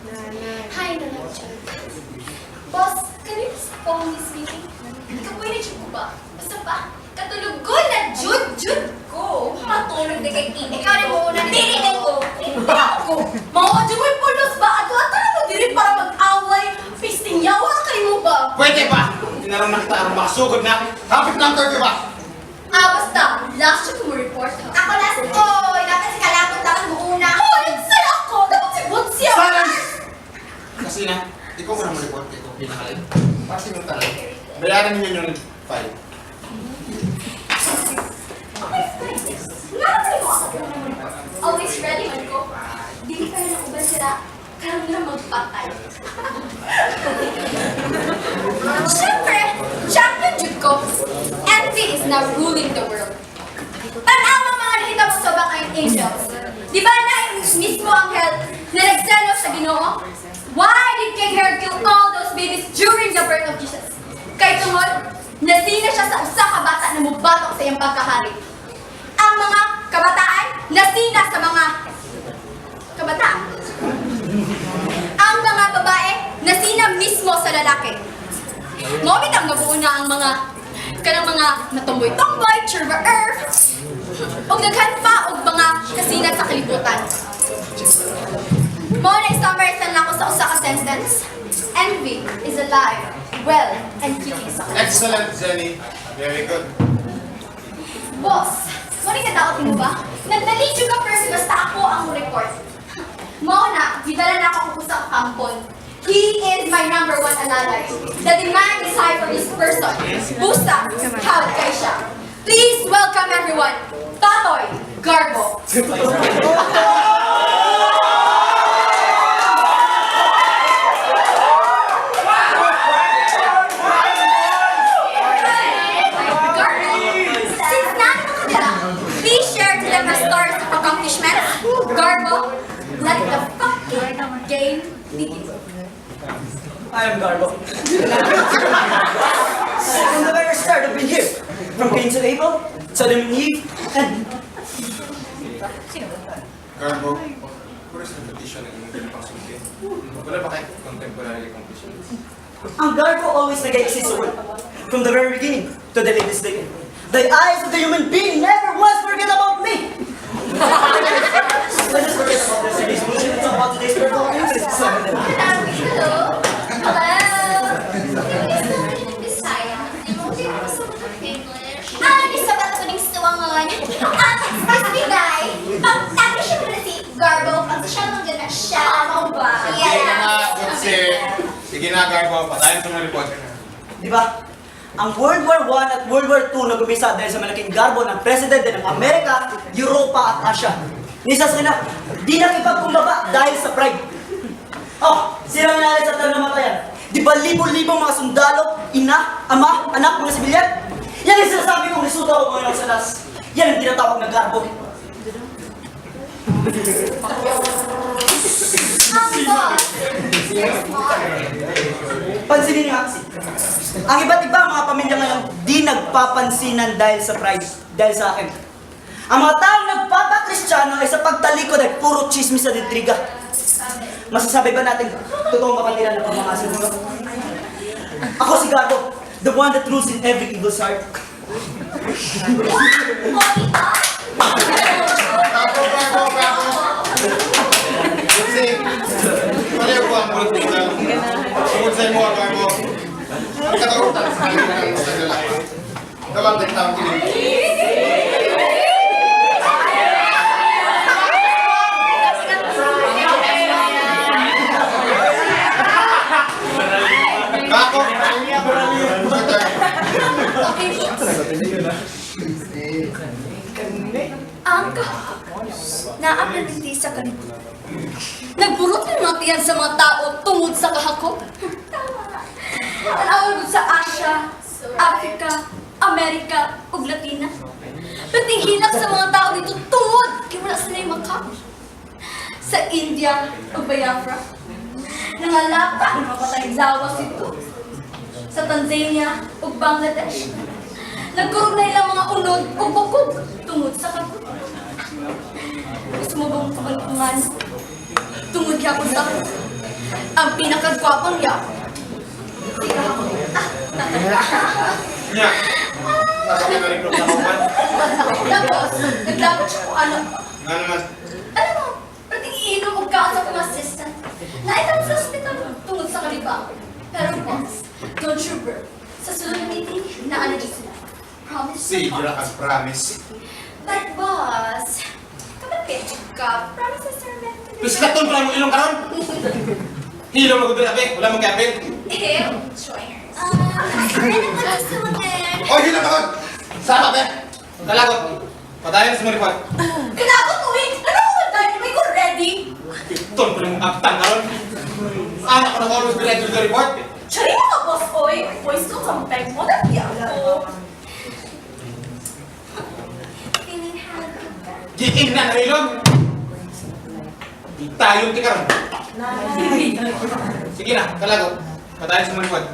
Hi, Nanay Chad. Boss, kanina sa phone this meeting. Kapoy na dyan ko ba? Basta ba? Katulog ko na jud ko. Matulog na kay King. Ikaw rin mo na nilinig ko. Ako, mga jumay pulos ba? Ato-ato na mo diri para mag-away. Pisting yawa kayo mo ba? Pwede ba? Tinarang na kita ang makasugod na. Kapit ng interview ba? Basta. Last check mo report. Ako last ko! Dapat si Kalapot lang mo una. Oh, nagsala ako. Dapat si Butsya. Silence! Kasi na, ikaw mo na mag-report kay ito. Pinakalit. Kasi yung talay. Bayaran niyo yung file. Always ready man ko. Dili kayo na uban sila. Karoon na magpatay. Siyempre, champion jud ko. Envy is now ruling the world. Tanaw ang mga nakita mo sa Bakayan Angels. Di ba na mismo ang hell na nagselo sa Ginoo? Why did King Herod kill all those babies during the birth of Jesus? Kay tungod, nasina siya sa usa ka bata na mubatok sa iyang pagkahari. Ang mga kabataan, nasina sa mga kabataan. Ang mga babae, nasina mismo sa lalaki. Ngomit ang nabuuna ang mga kanang mga natumboy-tomboy, churba earth, o daghan pa og mga kasinat sa kalibutan. Mo na summarize lang ako sa usa ka sentence. Envy is alive, well, and kicking sa Excellent, Jenny. Very good. Boss, mali ka daot mo ba? Nagdali ka first basta ako ang report. Mao na, gidala na ako sa kampon. He is my number one alalay. The demand is high for this person. Busta, hawad kay siya. Please welcome everyone, Tatoy Garbo. Since nandito ka na, please share to them the stories of accomplishments. Garbo, let the fucking game begin. I am Garbo. From the very start, I've been here. From Cain to Abel, Adam and Eve, and... Garbo, puro sa repetition ng inyong pinapasukin. Wala ba kayo contemporary accomplishments? Ang Garbo always nag-exist sa world. From the very beginning to the latest day. The eyes of the human being never once forget about me. Let us forget about the today's bullshit. It's about today's performance. Hello. Isa ba ito ng suwangon? Excuse me, guy. Pag-tabi siya muna si Garbo, pag siya naman gana siya. Ako ba? Sige na nga, Butse. Sige na, Garbo. Patayin sa mga report. Di ba? Ang World War I at World War II nag-umpisa dahil sa malaking garbo ng presidente ng Amerika, Europa at Asia. Nisa sila, di nakipagkumbaba dahil sa pride. Oh, sino nangyari sa tanong namatayan? Di ba libo-libong mga sundalo, ina, ama, anak, mga sibilyan? Yan ang sinasabi kong resulta ko ngayon sa las. Yan ang tinatawag na garbo. Pansinin nga, ang iba't ibang mga pamilya ngayon di nagpapansinan dahil sa pride, dahil sa akin. Ang mga taong nagpapakristyano ay sa pagtalikod ay puro chismis at intriga. Masasabi ba natin totoong kapatiran ng pamakasin mo? Ako si Garbo, the one that rules in every evil's heart. Garbo, Garbo. Butse, paliw ko ang political. Sumod sa imo, Garbo. Ang katakutan sa kanila ng sa lalaki. Gawang nagtawag kinig. Kako! Ang naapaliti sa kalibutan. Nagburot ng mga tiyan sa mga tao tungod sa kahakot. Tanawag sa Asia, Africa, Amerika, ug Latina. Pati hilak sa mga tao dito tungod kay wala sila yung makap. Sa India ug Biafra, nangalapa ng mapatay zawas ito. Sa Tanzania ug Bangladesh, nagkurog na ilang mga unod ug bukog tungod sa kagot. Gusto mo bang kabalungan? Tungod ka ko sa ang pinakagwapong yako. Nya. Nasa ka na-recruit sa kaupan. Tapos, nagdapat siya kung ano. Nga naman. Alam mo, pati iinom og kaon sa kong assistant. Naitang sa hospital tungod sa kalibang. Pero boss, don't you worry. Sa sunod na meeting, naano dyan sila. Promise. Sige, as promise. But boss, kapag ka, promise na sir meant to be. Plus katon pala mo ilong karon. Hilo mo gubin ape, wala mong kape. Eh, joiners. Ano ba gusto mo din? O, hilo karon. Sama pe. Kalagot. Padayon sa mga report. Kailangan mo eh! Ano ko ba tayo? May ko ready? Ton ko ng agtang karon. Anak ko na always be ready to the report. Tsari mo ka, boss oy! Voice ko kampeng mo, dati ako. Feeling happy ka? Giing na nahilom. Di tayo ti karon. Sige na, kalagot. Padayon sa mga report.